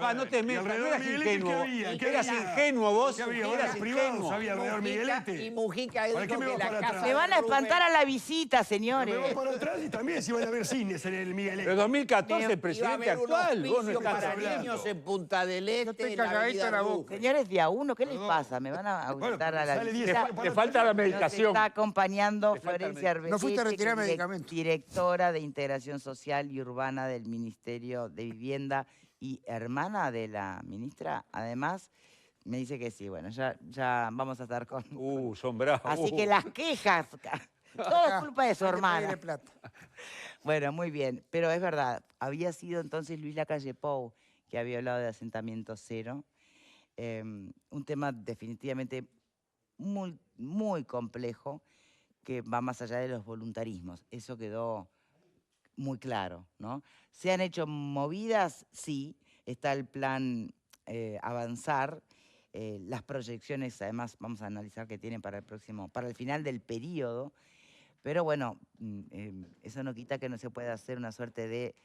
Papá, no te metas, no eras ingenuo. Eras ingenuo vos, eras ingenuo. Había alrededor Miguelete. Y Mujica ¿Para qué dijo me que vas la para casa... atrás? Le van a espantar a la visita, Me señores. voy para atrás y también se van a ver cines en el Miguelete. Pero 2014 el Iba a presidente haber un actual, vos no hospicio estás para hablando. niños en Punta del Este, Yo estoy en la calladito avenida la boca. Duque. Señores, día uno, ¿qué les pasa? Me van a aumentar a la sale visita. 10 Te falta la Nos medicación. está acompañando Te falta Florencia Arbeleche, No fuiste a retirar que es medicamentos. directora de Integración Social y Urbana del Ministerio de Vivienda y hermana de la ministra. Además, me dice que sí. Bueno, ya vamos a estar con... Son bravos. Así que las quejas, todo es culpa de su Hay que hermana. pedirle plata. Bueno, muy bien, pero es verdad, había sido entonces Luis Lacalle Pou que había hablado de asentamiento cero, un tema definitivamente muy complejo que va más allá de los voluntarismos, eso quedó muy claro, ¿no? ¿Se han hecho movidas? Sí, está el plan Avanzar, las proyecciones, además vamos a analizar que tienen para el final del periodo. Pero bueno, eso no quita que no se pueda hacer una suerte de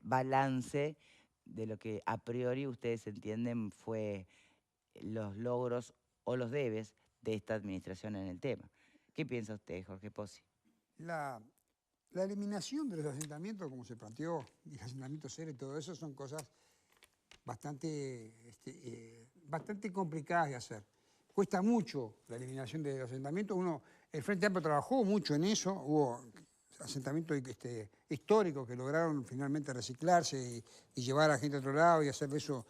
balance de lo que a priori ustedes entienden fue los logros o los debes de esta administración en el tema. ¿Qué piensa usted, Jorge Pozzi? La eliminación de los asentamientos, como se planteó, y el asentamiento cero y todo eso, son cosas bastante complicadas de hacer. Cuesta mucho la eliminación de los asentamientos. El Frente Amplio trabajó mucho en eso. Hubo asentamientos históricos que lograron finalmente reciclarse y llevar a gente a otro lado y hacer de eso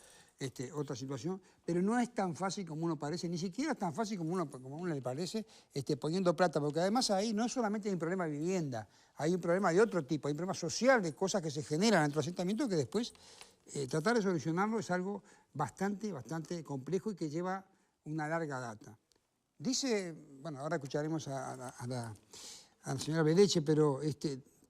otra situación. Pero no es tan fácil como uno parece, ni siquiera es tan fácil como uno le parece, poniendo plata. Porque además ahí no solamente hay un problema de vivienda, hay un problema de otro tipo, hay un problema social de cosas que se generan entre los asentamientos que después tratar de solucionarlo es algo bastante complejo y que lleva una larga data. Dice, bueno, ahora escucharemos a la señora Arbeleche, pero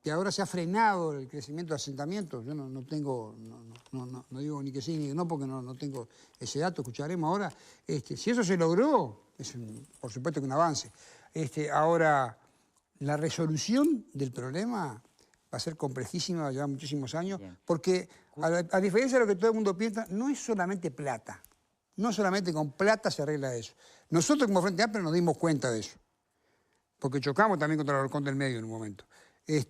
que ahora se ha frenado el crecimiento de asentamientos. Yo no digo ni que sí ni que no, porque no tengo ese dato, escucharemos ahora. Si eso se logró, es por supuesto que un avance. Ahora, la resolución del problema va a ser complejísima, va a llevar muchísimos años, porque a diferencia de lo que todo el mundo piensa, no es solamente plata. No solamente con plata se arregla eso. Nosotros como Frente Amplio nos dimos cuenta de eso. Porque chocamos también contra el Balcón del Medio en un momento. Es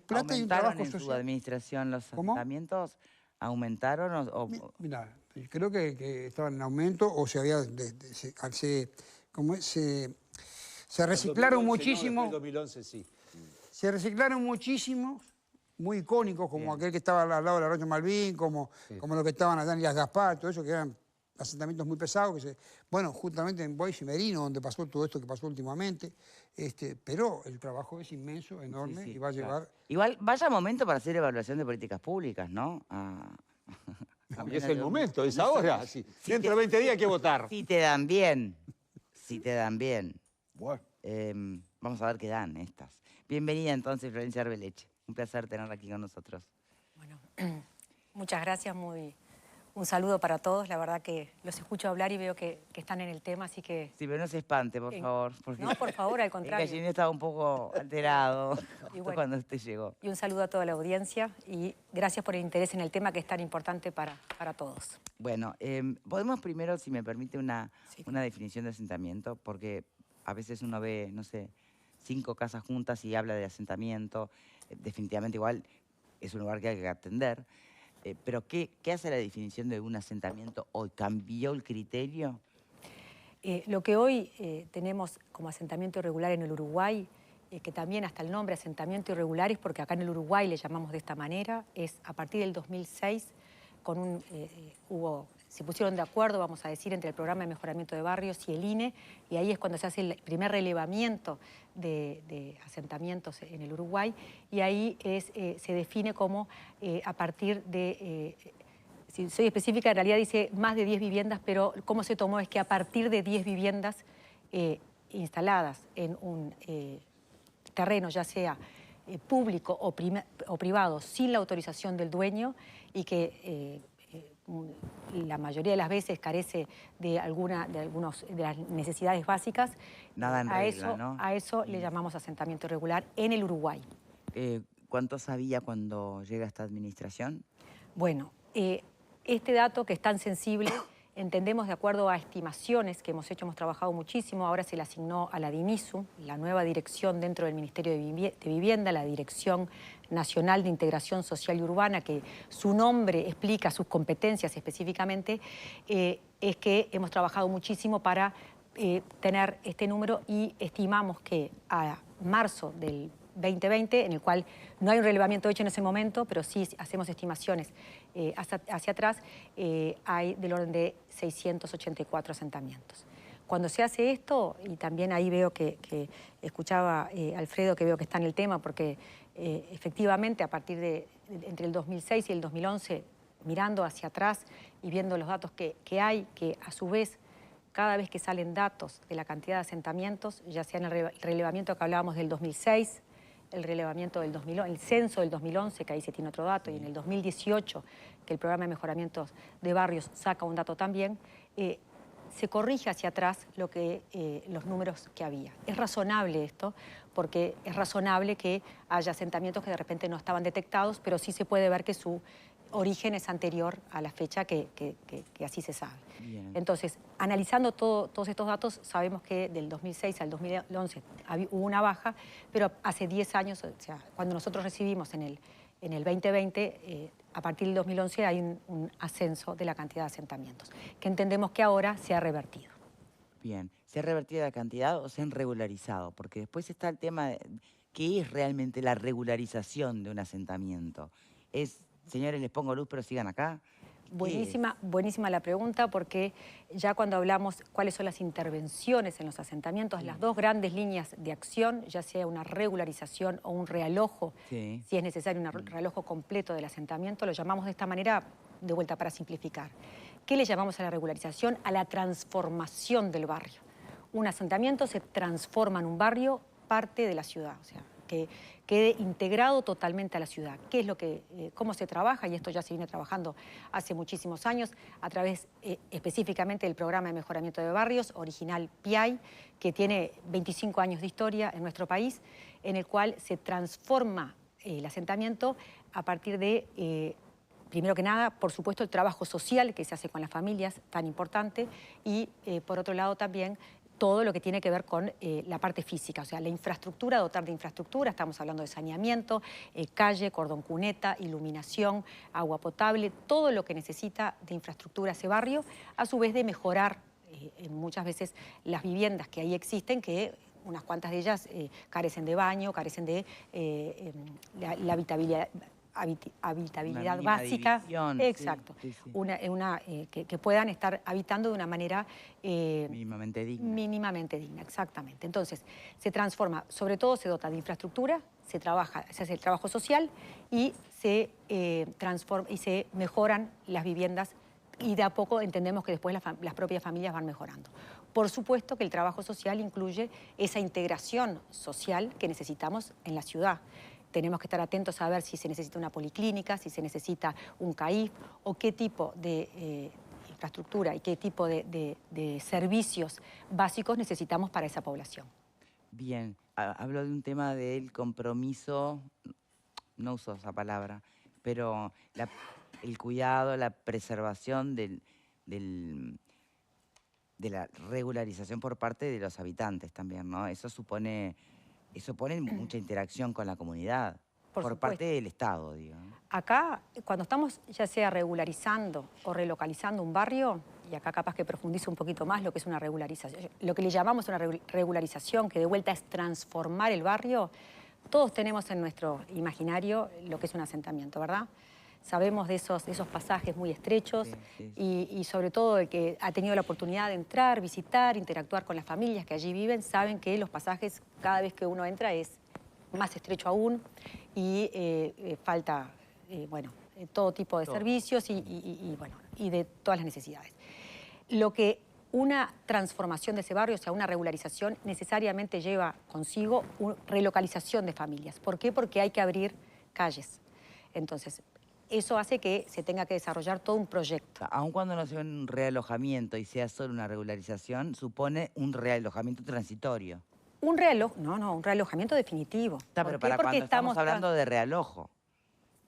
plata y un trabajo social. ¿Aumentaron en su administración los asentamientos? ¿Aumentaron o...? Mirá, creo que estaban en aumento o se había... Se reciclaron muchísimo. En 2011 sí. Se reciclaron muchísimos, muy icónicos, como aquel que estaba al lado del Arroyo Malvin, como los que estaban allá en Illas Gaspar, todo eso que eran asentamientos muy pesados, bueno, justamente en Boix y Merino, donde pasó todo esto que pasó últimamente, pero el trabajo es inmenso, enorme, y va a llevar... Igual, vaya momento para hacer evaluación de políticas públicas, ¿no? Es el momento, es ahora. Sí. Dentro de 20 días hay que votar. Si te dan bien, si te dan bien. Bueno. Vamos a ver qué dan estas. Bienvenida entonces, Florencia Arbeleche. Un placer tenerla aquí con nosotros. Bueno, muchas gracias, un saludo para todos. La verdad que los escucho hablar y veo que están en el tema, así que... Sí, pero no se espante, por favor. No, por favor, al El contrario. gallinero estaba un poco alterado Y bueno, cuando usted llegó. Y un saludo a toda la audiencia y gracias por el interés en el tema que es tan importante para todos. Bueno, podemos primero, si me permite, una definición de asentamiento, porque a veces uno ve, no sé, 5 casas juntas y habla de asentamiento. Definitivamente igual es un lugar que hay que atender. Pero ¿qué hace la definición de un asentamiento hoy? ¿Cambió el criterio? Lo que hoy tenemos como asentamiento irregular en el Uruguay, que también hasta el nombre asentamiento irregular es porque acá en el Uruguay le llamamos de esta manera, es a partir del 2006, se pusieron de acuerdo, vamos a decir, entre el Programa de Mejoramiento de Barrios y el INE, y ahí es cuando se hace el primer relevamiento de asentamientos en el Uruguay, y ahí se define como a partir de, si soy específica, en realidad dice más de 10 viviendas, pero cómo se tomó es que a partir de 10 viviendas instaladas en un terreno, ya sea público o privado, sin la autorización del dueño, y que la mayoría de las veces carece de las necesidades básicas. Nada en regla, ¿no? A eso le llamamos asentamiento irregular en el Uruguay. ¿Cuánto sabía cuando llega esta administración? Bueno, este dato que es tan sensible, entendemos de acuerdo a estimaciones que hemos hecho, hemos trabajado muchísimo, ahora se le asignó a la DINISU, la nueva dirección dentro del Ministerio de Vivienda, la Dirección Nacional de Integración Social y Urbana, que su nombre explica sus competencias específicamente, es que hemos trabajado muchísimo para tener este número y estimamos que a marzo del 2020, en el cual no hay un relevamiento hecho en ese momento, pero sí hacemos estimaciones hacia atrás, hay del orden de 684 asentamientos. Cuando se hace esto, y también ahí veo que escuchaba Alfredo, que veo que está en el tema, porque efectivamente a partir de entre el 2006 y el 2011, mirando hacia atrás y viendo los datos que hay, que a su vez cada vez que salen datos de la cantidad de asentamientos, ya sea en el relevamiento que hablábamos del 2006, el relevamiento del 2011, el censo del 2011, que ahí se tiene otro dato, y en el 2018, que el programa de mejoramientos de barrios saca un dato también, se corrige hacia atrás los números que había. Es razonable esto, porque es razonable que haya asentamientos que de repente no estaban detectados, pero sí se puede ver que su origen es anterior a la fecha que así se sabe. Bien. Entonces, analizando todos estos datos, sabemos que del 2006 al 2011 hubo una baja, pero hace 10 años, o sea, cuando nosotros recibimos en el 2020, a partir del 2011 hay un ascenso de la cantidad de asentamientos, que entendemos que ahora se ha revertido. Bien, ¿se ha revertido la cantidad o se han regularizado? Porque después está el tema de qué es realmente la regularización de un asentamiento. Señores, les pongo luz, pero sigan acá. Buenísima la pregunta, porque ya cuando hablamos cuáles son las intervenciones en los asentamientos, las dos grandes líneas de acción, ya sea una regularización o un realojo, si es necesario un realojo completo del asentamiento, lo llamamos de esta manera, de vuelta para simplificar. ¿Qué le llamamos a la regularización? A la transformación del barrio. Un asentamiento se transforma en un barrio parte de la ciudad, o sea, que quede integrado totalmente a la ciudad. ¿Qué es cómo se trabaja? Y esto ya se viene trabajando hace muchísimos años a través específicamente del programa de mejoramiento de barrios, original PIAI, que tiene 25 años de historia en nuestro país, en el cual se transforma el asentamiento a partir de, primero que nada, por supuesto, el trabajo social que se hace con las familias, tan importante, y por otro lado también todo lo que tiene que ver con la parte física, o sea, la infraestructura, dotar de infraestructura, estamos hablando de saneamiento, calle, cordón cuneta, iluminación, agua potable, todo lo que necesita de infraestructura ese barrio, a su vez de mejorar muchas veces las viviendas que ahí existen, que unas cuantas de ellas carecen de baño, carecen de la habitabilidad básica. División, exacto. Sí. Que puedan estar habitando de una manera mínimamente digna. Mínimamente digna, exactamente. Entonces, se transforma, sobre todo se dota de infraestructura, se hace el trabajo social y se transforma y se mejoran las viviendas, y de a poco entendemos que después las propias familias van mejorando. Por supuesto que el trabajo social incluye esa integración social que necesitamos en la ciudad. Tenemos que estar atentos a ver si se necesita una policlínica, si se necesita un CAIF, o qué tipo de infraestructura y qué tipo de servicios básicos necesitamos para esa población. Bien, hablo de un tema del compromiso, no uso esa palabra, pero el cuidado, la preservación de la regularización por parte de los habitantes también, ¿no? Eso supone mucha interacción con la comunidad, por parte del Estado, digo. Acá, cuando estamos ya sea regularizando o relocalizando un barrio, y acá capaz que profundizo un poquito más lo que es una regularización, lo que le llamamos una regularización, que de vuelta es transformar el barrio, todos tenemos en nuestro imaginario lo que es un asentamiento, ¿verdad? Sabemos de esos pasajes muy estrechos y sobre todo el que ha tenido la oportunidad de entrar, visitar, interactuar con las familias que allí viven, saben que los pasajes cada vez que uno entra es más estrecho aún y falta, todo tipo de servicios y de todas las necesidades. Lo que una transformación de ese barrio, o sea, una regularización, necesariamente lleva consigo una relocalización de familias. ¿Por qué? Porque hay que abrir calles. Entonces, eso hace que se tenga que desarrollar todo un proyecto. Aun cuando no sea un realojamiento y sea solo una regularización, supone un realojamiento transitorio. Un realojamiento definitivo. Pero para cuando estamos hablando de realojo.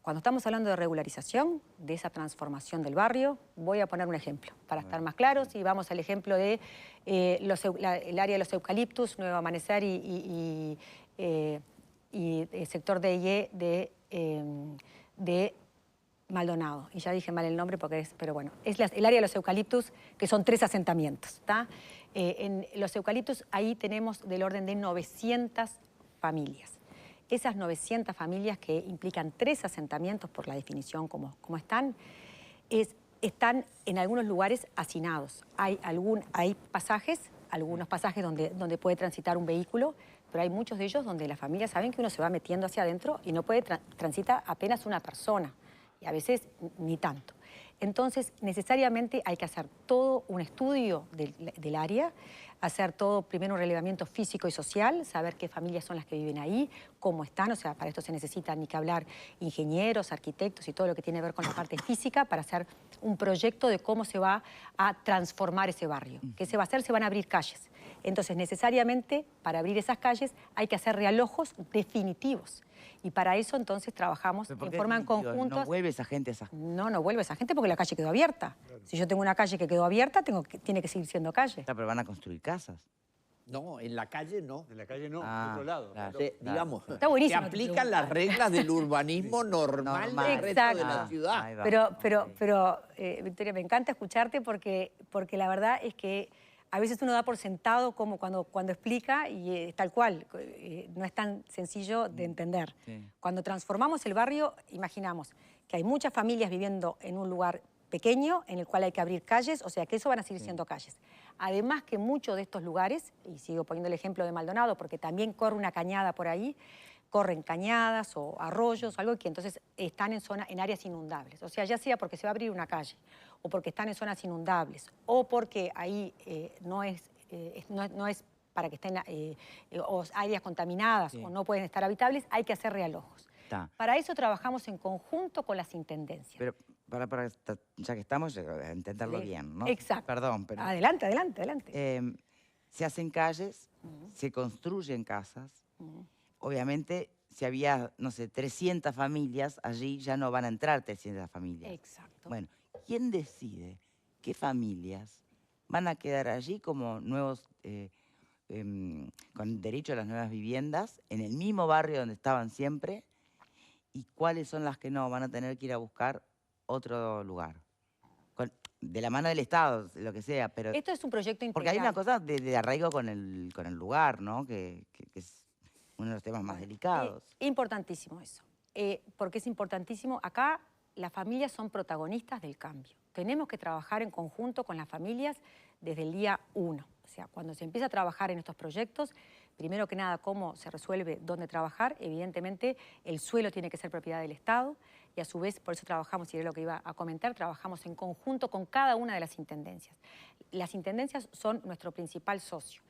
cuando estamos hablando de regularización, de esa transformación del barrio, voy a poner un ejemplo para estar más claros y vamos al ejemplo de el área de los eucaliptus, Nuevo Amanecer y el sector de IE de Maldonado. Y ya dije mal el nombre porque pero bueno, es el área de los eucaliptus, que son 3 asentamientos. ¿Está? En los eucaliptus ahí tenemos del orden de 900 familias. Esas 900 familias que implican 3 asentamientos por la definición como están, están en algunos lugares hacinados. Hay pasajes, algunos pasajes donde puede transitar un vehículo, pero hay muchos de ellos donde las familias saben que uno se va metiendo hacia adentro y no puede transitar apenas una persona, y a veces ni tanto. Entonces, necesariamente hay que hacer todo un estudio del área, hacer todo, primero un relevamiento físico y social, saber qué familias son las que viven ahí, cómo están, o sea, para esto se necesitan ni que hablar ingenieros, arquitectos y todo lo que tiene que ver con la parte física para hacer un proyecto de cómo se va a transformar ese barrio. ¿Qué se va a hacer? Se van a abrir calles. Entonces, necesariamente, para abrir esas calles hay que hacer realojos definitivos. Y para eso, entonces, trabajamos en forma en conjunto. ¿No vuelve esa gente a esas? No vuelve esa gente porque la calle quedó abierta. Claro. Si yo tengo una calle que quedó abierta, tiene que seguir siendo calle. Pero van a construir casas. No, en la calle no. En la calle no, en otro lado. Claro, digamos, está buenísimo, se aplican las reglas del urbanismo normal del resto de la ciudad. Pero Victoria, me encanta escucharte porque la verdad es que a veces uno da por sentado como cuando explica y es tal cual, no es tan sencillo de entender. Sí. Cuando transformamos el barrio, imaginamos que hay muchas familias viviendo en un lugar pequeño en el cual hay que abrir calles, o sea que eso van a seguir siendo calles. Además que muchos de estos lugares, y sigo poniendo el ejemplo de Maldonado porque también corre una cañada por ahí, corren cañadas o arroyos, algo que entonces están en áreas inundables. O sea, ya sea porque se va a abrir una calle, o porque están en zonas inundables, o porque ahí no es para que estén o áreas contaminadas o no pueden estar habitables, hay que hacer realojos. Para eso trabajamos en conjunto con las intendencias. Pero ya que estamos, a entenderlo bien, ¿no? Exacto. Perdón, pero... Adelante. Se hacen calles, se construyen casas. Obviamente, si había, no sé, 300 familias, allí ya no van a entrar 300 familias. Exacto. Bueno, ¿quién decide qué familias van a quedar allí como nuevos, con derecho a las nuevas viviendas, en el mismo barrio donde estaban siempre? ¿Y cuáles son las que no? Van a tener que ir a buscar otro lugar. De la mano del Estado, lo que sea, pero... Esto es un proyecto integral. Porque hay una cosa de arraigo con el lugar, ¿no? Que es uno de los temas más delicados. Importantísimo eso. Porque es importantísimo. Acá las familias son protagonistas del cambio. Tenemos que trabajar en conjunto con las familias desde el día 1. O sea, cuando se empieza a trabajar en estos proyectos, primero que nada, cómo se resuelve dónde trabajar. Evidentemente, el suelo tiene que ser propiedad del Estado y a su vez, por eso trabajamos, y era lo que iba a comentar, trabajamos en conjunto con cada una de las intendencias. Las intendencias son nuestro principal socio.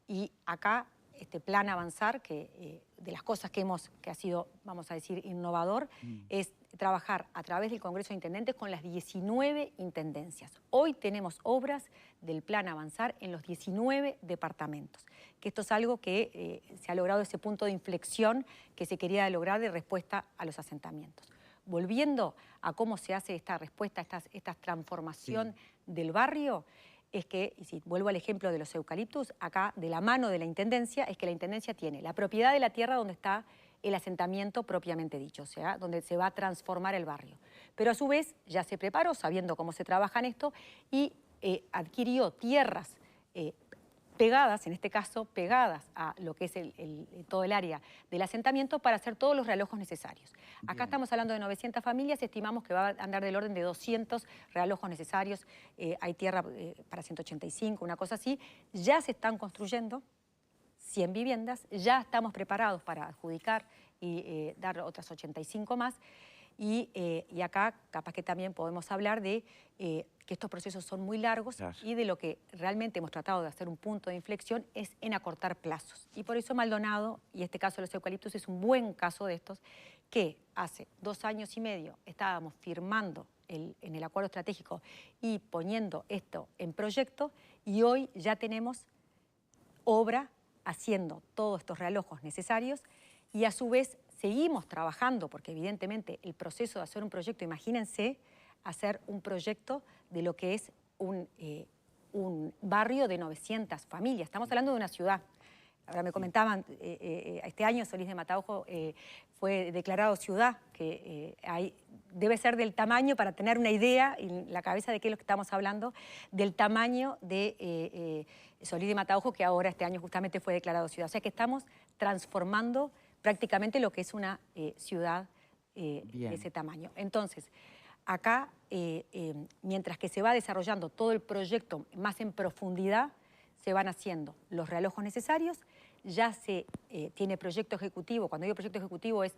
Y acá, este plan Avanzar, que de las cosas que ha sido, vamos a decir, innovador, es trabajar a través del Congreso de Intendentes con las 19 intendencias. Hoy tenemos obras del plan Avanzar en los 19 departamentos, que esto es algo que se ha logrado ese punto de inflexión que se quería lograr de respuesta a los asentamientos. Volviendo a cómo se hace esta respuesta, esta transformación del barrio, es que, y si vuelvo al ejemplo de los eucaliptus, acá de la mano de la Intendencia, es que la Intendencia tiene la propiedad de la tierra donde está el asentamiento propiamente dicho, o sea, donde se va a transformar el barrio. Pero a su vez ya se preparó, sabiendo cómo se trabaja en esto, y adquirió tierras pegadas, en este caso pegadas a lo que es todo el área del asentamiento para hacer todos los realojos necesarios. Acá estamos hablando de 900 familias, estimamos que va a andar del orden de 200 realojos necesarios, hay tierra para 185, una cosa así. Ya se están construyendo 100 viviendas, ya estamos preparados para adjudicar y dar otras 85 más. Y acá capaz que también podemos hablar de que estos procesos son muy largos, claro, y de lo que realmente hemos tratado de hacer un punto de inflexión es en acortar plazos. Y por eso Maldonado, y este caso de los eucaliptus, es un buen caso de estos, que hace 2 años y medio estábamos firmando en el acuerdo estratégico y poniendo esto en proyecto, y hoy ya tenemos obra haciendo todos estos realojos necesarios, y a su vez seguimos trabajando, porque evidentemente el proceso de hacer un proyecto, imagínense hacer un proyecto de lo que es un barrio de 900 familias. Estamos hablando de una ciudad. Ahora me comentaban, este año Solís de Mataojo fue declarado ciudad, que debe ser del tamaño, para tener una idea en la cabeza de qué es lo que estamos hablando, del tamaño de Solís de Mataojo, que ahora este año justamente fue declarado ciudad. O sea que estamos transformando prácticamente lo que es una ciudad de ese tamaño. Entonces, acá, mientras que se va desarrollando todo el proyecto más en profundidad, se van haciendo los realojos necesarios, ya se tiene proyecto ejecutivo. Cuando digo proyecto ejecutivo es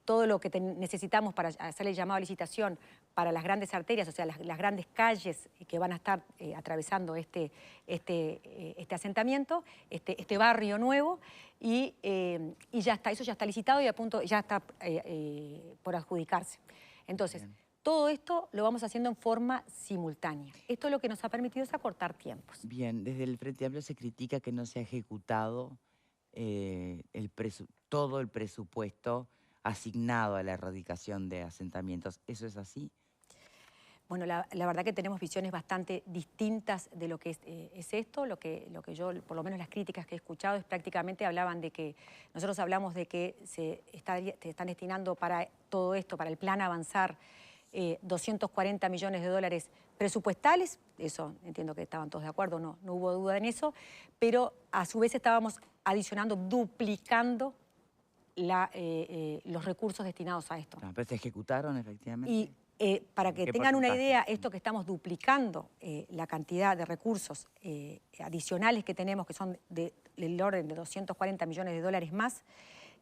todo lo que necesitamos para hacer el llamado a licitación para las grandes arterias, o sea, las grandes calles que van a estar atravesando este asentamiento, este barrio nuevo, y ya está, eso ya está licitado y a punto, ya está por adjudicarse. Entonces, todo esto lo vamos haciendo en forma simultánea. Esto lo que nos ha permitido es acortar tiempos. Bien, desde el Frente Amplio se critica que no se ha ejecutado todo el presupuesto asignado a la erradicación de asentamientos. ¿Eso es así? Bueno, la verdad que tenemos visiones bastante distintas de lo que es esto. Lo que yo, por lo menos las críticas que he escuchado, es prácticamente hablaban de que, nosotros hablamos de que se están destinando para todo esto, para el plan Avanzar, 240 millones de dólares presupuestales. Eso entiendo que estaban todos de acuerdo, no hubo duda en eso, pero a su vez estábamos adicionando, duplicando los recursos destinados a esto. ¿Pero se ejecutaron efectivamente? Y para que tengan una idea, esto que estamos duplicando, la cantidad de recursos adicionales que tenemos, que son del orden de 240 millones de dólares más,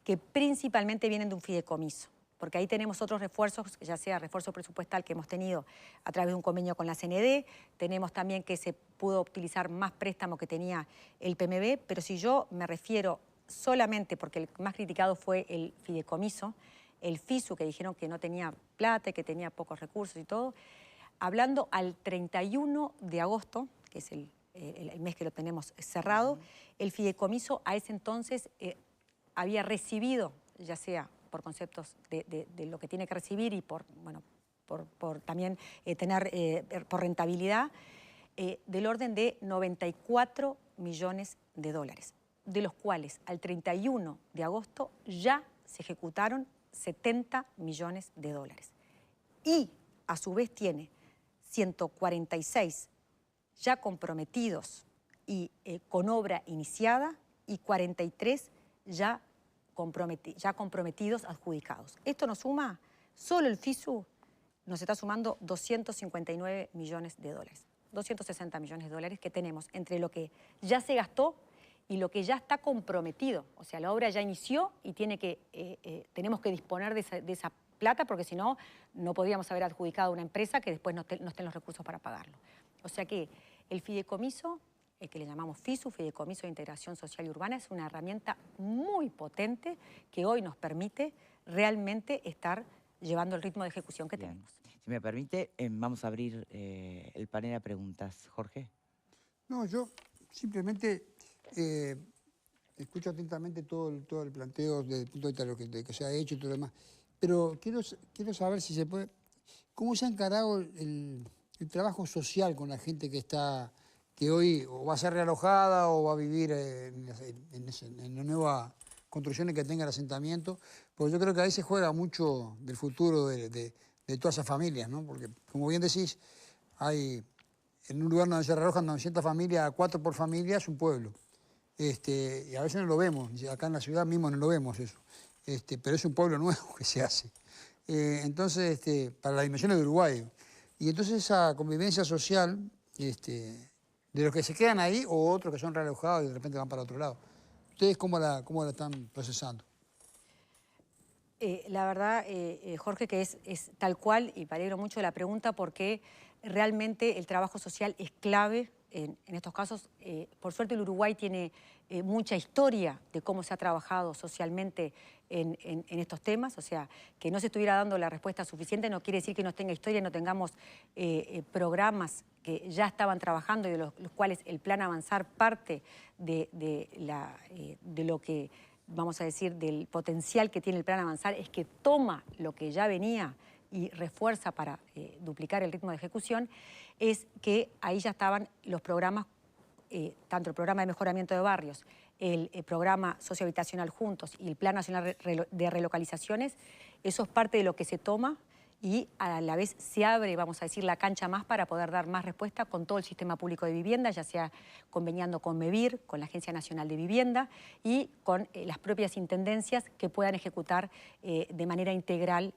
que principalmente vienen de un fideicomiso. Porque ahí tenemos otros refuerzos, ya sea refuerzo presupuestal que hemos tenido a través de un convenio con la CND, tenemos también que se pudo utilizar más préstamo que tenía el PMB, pero si yo me refiero solamente, porque el más criticado fue el fideicomiso, el FISU, que dijeron que no tenía plata y que tenía pocos recursos y todo, hablando al 31 de agosto, que es el mes que lo tenemos cerrado, el fideicomiso a ese entonces había recibido, ya sea por conceptos de lo que tiene que recibir y por también tener por rentabilidad, del orden de 94 millones de dólares, de los cuales al 31 de agosto ya se ejecutaron 70 millones de dólares. Y a su vez tiene 146 ya comprometidos y con obra iniciada y 43 ya comprometidos adjudicados. Esto nos suma, solo el FISU nos está sumando 259 millones de dólares, 260 millones de dólares que tenemos entre lo que ya se gastó y lo que ya está comprometido. O sea, la obra ya inició y tenemos que disponer de esa plata, porque si no, no podríamos haber adjudicado a una empresa que después no estén los recursos para pagarlo. O sea que el fideicomiso, el que le llamamos FISU, Fideicomiso de Integración Social y Urbana, es una herramienta muy potente que hoy nos permite realmente estar llevando el ritmo de ejecución que tenemos. Si me permite, vamos a abrir el panel a preguntas. Jorge. No, yo simplemente escucho atentamente todo el planteo desde el punto de vista de lo que se ha hecho y todo lo demás, pero quiero saber si se puede, cómo se ha encarado el trabajo social con la gente que hoy o va a ser realojada o va a vivir en las nuevas construcciones que tenga el asentamiento, porque yo creo que ahí se juega mucho del futuro de todas esas familias, ¿no? Porque, como bien decís, hay en un lugar donde se realojan 900 familias, 4 por familia, es un pueblo. Y a veces no lo vemos, acá en la ciudad mismo no lo vemos eso, pero es un pueblo nuevo que se hace. Entonces, para las dimensiones de Uruguay. Y entonces esa convivencia social, de los que se quedan ahí o otros que son realojados y de repente van para otro lado. ¿Ustedes cómo la están procesando? La verdad, Jorge, que es tal cual, y me alegro mucho de la pregunta, porque realmente el trabajo social es clave en estos casos. Por suerte el Uruguay tiene mucha historia de cómo se ha trabajado socialmente en estos temas, o sea, que no se estuviera dando la respuesta suficiente no quiere decir que no tenga historia, no tengamos programas que ya estaban trabajando y de los cuales el plan Avanzar parte de lo que vamos a decir, del potencial que tiene el Plan Avanzar, es que toma lo que ya venía y refuerza para duplicar el ritmo de ejecución, es que ahí ya estaban los programas, tanto el programa de mejoramiento de barrios, el programa sociohabitacional Juntos y el Plan Nacional de Relocalizaciones. Eso es parte de lo que se toma y a la vez se abre, vamos a decir, la cancha más para poder dar más respuesta con todo el sistema público de vivienda, ya sea conveniando con MEVIR, con la Agencia Nacional de Vivienda y con las propias intendencias que puedan ejecutar de manera integral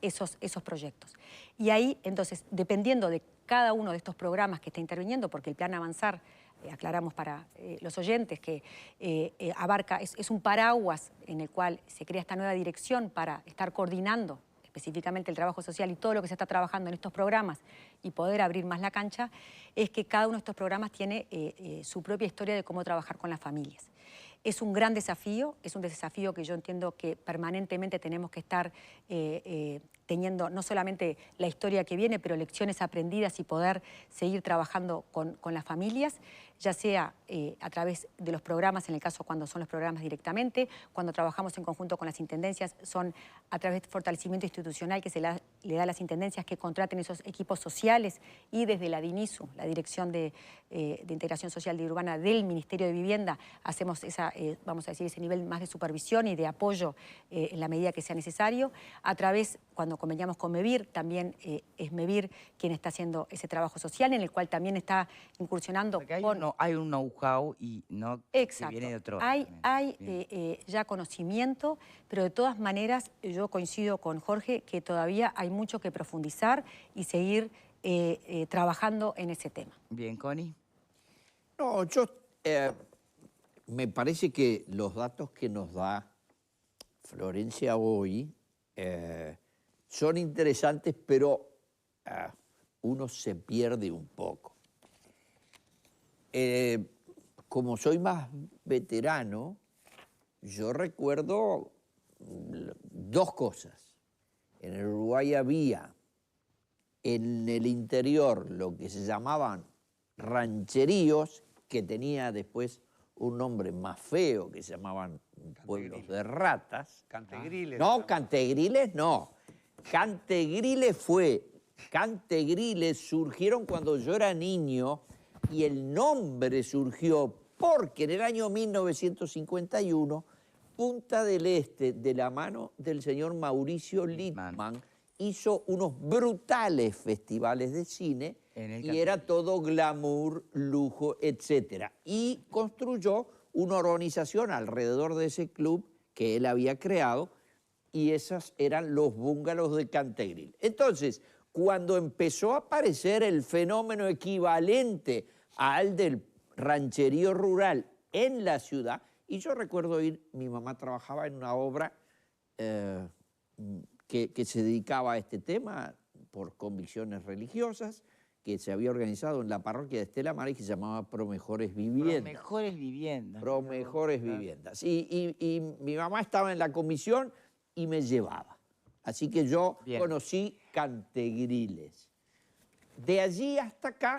esos proyectos. Y ahí, entonces, dependiendo de cada uno de estos programas que está interviniendo, porque el Plan Avanzar, aclaramos para los oyentes que abarca, es un paraguas en el cual se crea esta nueva dirección para estar coordinando específicamente el trabajo social y todo lo que se está trabajando en estos programas y poder abrir más la cancha, es que cada uno de estos programas tiene su propia historia de cómo trabajar con las familias. Es un gran desafío, es un desafío que yo entiendo que permanentemente tenemos que estar teniendo no solamente la historia que viene, pero lecciones aprendidas y poder seguir trabajando con las familias, ya sea a través de los programas, en el caso cuando son los programas directamente, cuando trabajamos en conjunto con las intendencias, son a través de fortalecimiento institucional que le da a las intendencias que contraten esos equipos sociales y desde la DINISU, la Dirección de Integración Social y Urbana del Ministerio de Vivienda, hacemos vamos a decir, ese nivel más de supervisión y de apoyo en la medida que sea necesario. A través, cuando conveniamos con MEVIR, también es MEVIR quien está haciendo ese trabajo social, en el cual también está incursionando. Porque con... hay un know-how y no Exacto. que viene de otro. Hay ya conocimiento, pero de todas maneras yo coincido con Jorge que todavía hay mucho que profundizar y seguir trabajando en ese tema. Bien, Connie. No, me parece que los datos que nos da Florencia hoy son interesantes, pero uno se pierde un poco. Como soy más veterano, yo recuerdo dos cosas. En el Uruguay había en el interior lo que se llamaban rancheríos, que tenía después un nombre más feo, que se llamaban pueblos de ratas. Cantegriles. No, Cantegriles no. Cantegriles surgieron cuando yo era niño y el nombre surgió porque en el año 1951 Punta del Este, de la mano del señor Mauricio Littman, hizo unos brutales festivales de cine y era todo glamour, lujo, etc. Y construyó una organización alrededor de ese club que él había creado y esos eran los búngalos de Cantegril. Entonces, cuando empezó a aparecer el fenómeno equivalente al del rancherío rural en la ciudad, y yo recuerdo mi mamá trabajaba en una obra que se dedicaba a este tema por convicciones religiosas, que se había organizado en la parroquia de Estela Maris, que se llamaba Pro Mejores Viviendas. Pro Mejores Viviendas. Pro Mejores Viviendas. Y mi mamá estaba en la comisión y me llevaba. Así que yo conocí Cantegriles. De allí hasta acá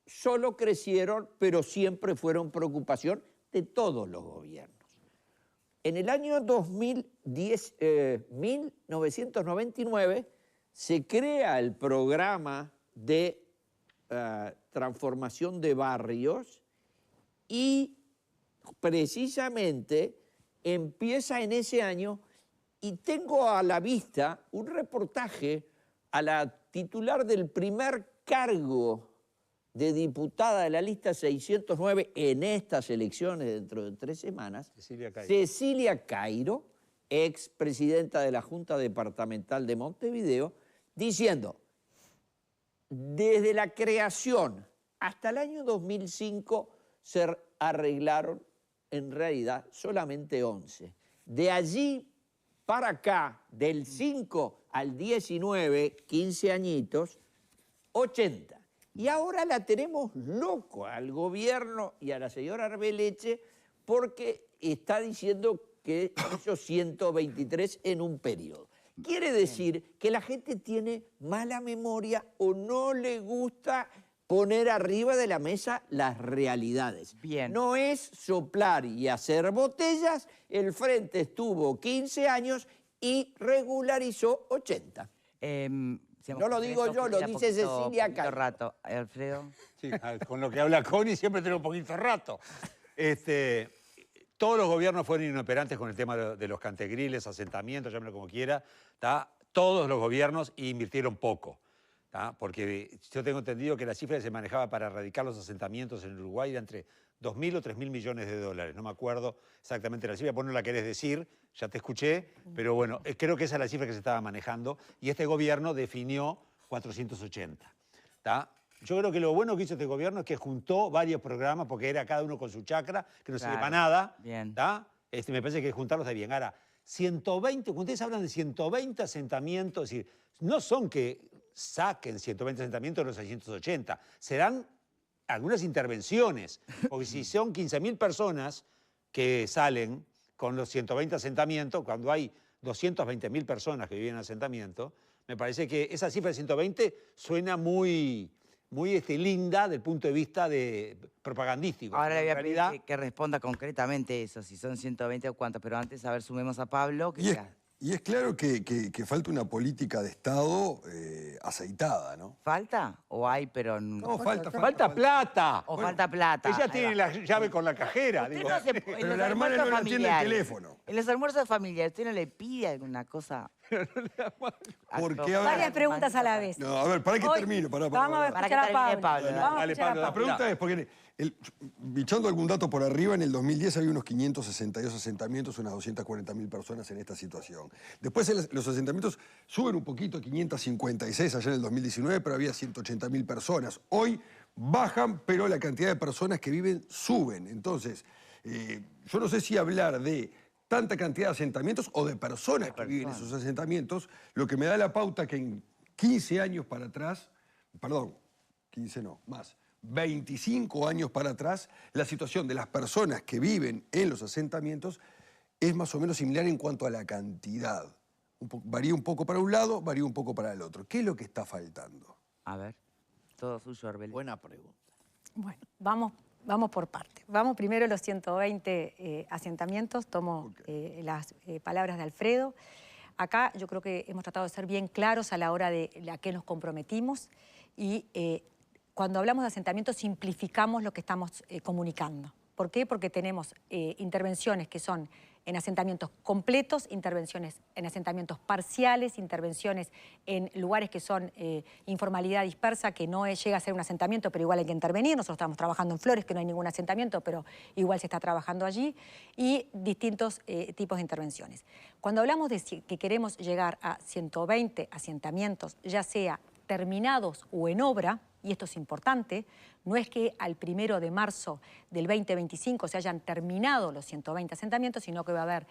solo crecieron, pero siempre fueron preocupación de todos los gobiernos. En el año 1999 se crea el programa de transformación de barrios y precisamente empieza en ese año y tengo a la vista un reportaje a la titular del primer cargo de diputada de la lista 609 en estas elecciones dentro de 3 semanas, Cecilia Cairo, expresidenta de la Junta Departamental de Montevideo, diciendo, desde la creación hasta el año 2005 se arreglaron en realidad solamente 11. De allí para acá, del 5 al 19, 15 añitos, 80. Y ahora la tenemos loco al gobierno y a la señora Arbeleche porque está diciendo que hizo 123 en un periodo. Quiere decir que la gente tiene mala memoria o no le gusta poner arriba de la mesa las realidades. Bien. No es soplar y hacer botellas. El Frente estuvo 15 años y regularizó 80. No lo digo yo, lo dice Cecilia Cayo. Rato, Alfredo. Sí, con lo que habla Connie siempre tiene un poquito de rato. Todos los gobiernos fueron inoperantes con el tema de los cantegriles, asentamientos, llámelo como quiera. Todos los gobiernos invirtieron poco. Porque yo tengo entendido que la cifra que se manejaba para erradicar los asentamientos en Uruguay era entre 2.000 o 3.000 millones de dólares. No me acuerdo exactamente la cifra, vos no la querés decir, ya te escuché, pero bueno, creo que esa es la cifra que se estaba manejando y este gobierno definió 480. Yo creo que lo bueno que hizo este gobierno es que juntó varios programas, porque era cada uno con su chacra, que no sirve para nada. Bien. Me parece que juntarlos está bien. Ahora, 120, cuando ustedes hablan de 120 asentamientos, es decir, no son que saquen 120 asentamientos de los 680, serán algunas intervenciones, porque si son 15.000 personas que salen con los 120 asentamientos, cuando hay 220.000 personas que viven en asentamiento, me parece que esa cifra de 120 suena muy linda desde el punto de vista propagandístico. Ahora le voy a pedir que responda concretamente eso, si son 120 o cuántos, pero antes, a ver, sumemos a Pablo. Y es claro que falta una política de Estado aceitada, ¿no? ¿Falta? ¿O hay, pero No, falta plata. O falta plata. Ella Ahí tiene va. la llave con la cajera. Usted Digo. no se- en Pero los la hermana no almuerzos le atiende el familiares, teléfono. En los almuerzos familiares, ¿usted no le pide alguna cosa? Porque, a ver- Varias preguntas a la vez. No, a ver, para que Hoy termine. Vamos a Para que escuchar a termine Pablo, Pablo. dale. Vamos a Dale, escuchar a Pablo, La Pablo. pregunta es, porque bichando algún dato por arriba, en el 2010 había unos 562 asentamientos, unas 240.000 personas en esta situación. Después los asentamientos suben un poquito, a 556 allá en el 2019, pero había 180.000 personas. Hoy bajan, pero la cantidad de personas que viven suben. Entonces, yo no sé si hablar de tanta cantidad de asentamientos o de personas que viven en esos asentamientos, lo que me da la pauta que en 15 años para atrás, perdón, 15 no, más, 25 años para atrás, la situación de las personas que viven en los asentamientos es más o menos similar en cuanto a la cantidad. Varía un poco para un lado, varía un poco para el otro. ¿Qué es lo que está faltando? A ver, todo suyo, Arbel. Buena pregunta. Bueno, vamos por partes. Vamos primero a los 120 asentamientos. Tomo las palabras de Alfredo. Acá yo creo que hemos tratado de ser bien claros a la hora de la que nos comprometimos y cuando hablamos de asentamientos simplificamos lo que estamos comunicando. ¿Por qué? Porque tenemos intervenciones que son en asentamientos completos, intervenciones en asentamientos parciales, intervenciones en lugares que son informalidad dispersa, que no llega a ser un asentamiento, pero igual hay que intervenir. Nosotros estamos trabajando en Flores, que no hay ningún asentamiento, pero igual se está trabajando allí, y distintos tipos de intervenciones. Cuando hablamos de que queremos llegar a 120 asentamientos, ya sea terminados o en obra, y esto es importante, no es que al 1 de marzo del 2025 se hayan terminado los 120 asentamientos, sino que va a haber,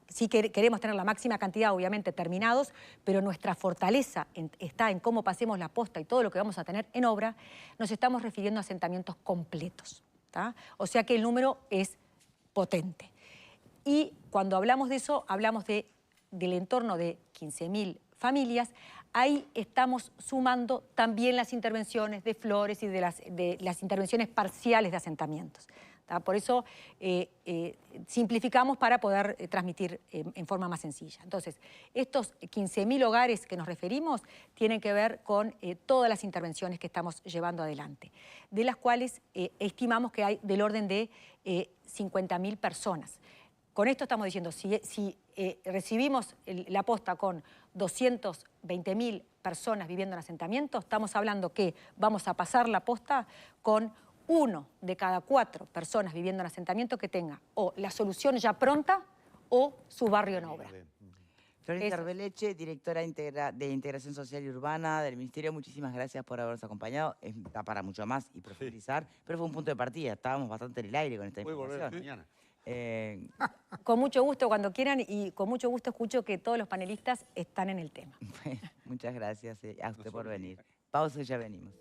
sí que queremos tener la máxima cantidad, obviamente, terminados, pero nuestra fortaleza está en cómo pasemos la posta y todo lo que vamos a tener en obra, nos estamos refiriendo a asentamientos completos, ¿tá? O sea que el número es potente. Y cuando hablamos de eso, hablamos del entorno de 15.000 familias. Ahí estamos sumando también las intervenciones de Flores y de las intervenciones parciales de asentamientos. ¿Tá? Por eso simplificamos para poder transmitir en forma más sencilla. Entonces, estos 15.000 hogares que nos referimos tienen que ver con todas las intervenciones que estamos llevando adelante, de las cuales estimamos que hay del orden de 50.000 personas. Con esto estamos diciendo, si recibimos la posta con 220.000 personas viviendo en asentamientos, estamos hablando que vamos a pasar la posta con 1 de cada 4 personas viviendo en asentamiento que tenga o la solución ya pronta o su barrio en obra. Florencia Arbeleche, directora de Integración Social y Urbana del Ministerio, muchísimas gracias por habernos acompañado. Da para mucho más y profundizar, pero fue un punto de partida, estábamos bastante en el aire con esta información. Volver mañana. Con mucho gusto cuando quieran y con mucho gusto escucho que todos los panelistas están en el tema. Muchas gracias a usted por venir. Pausa y ya venimos.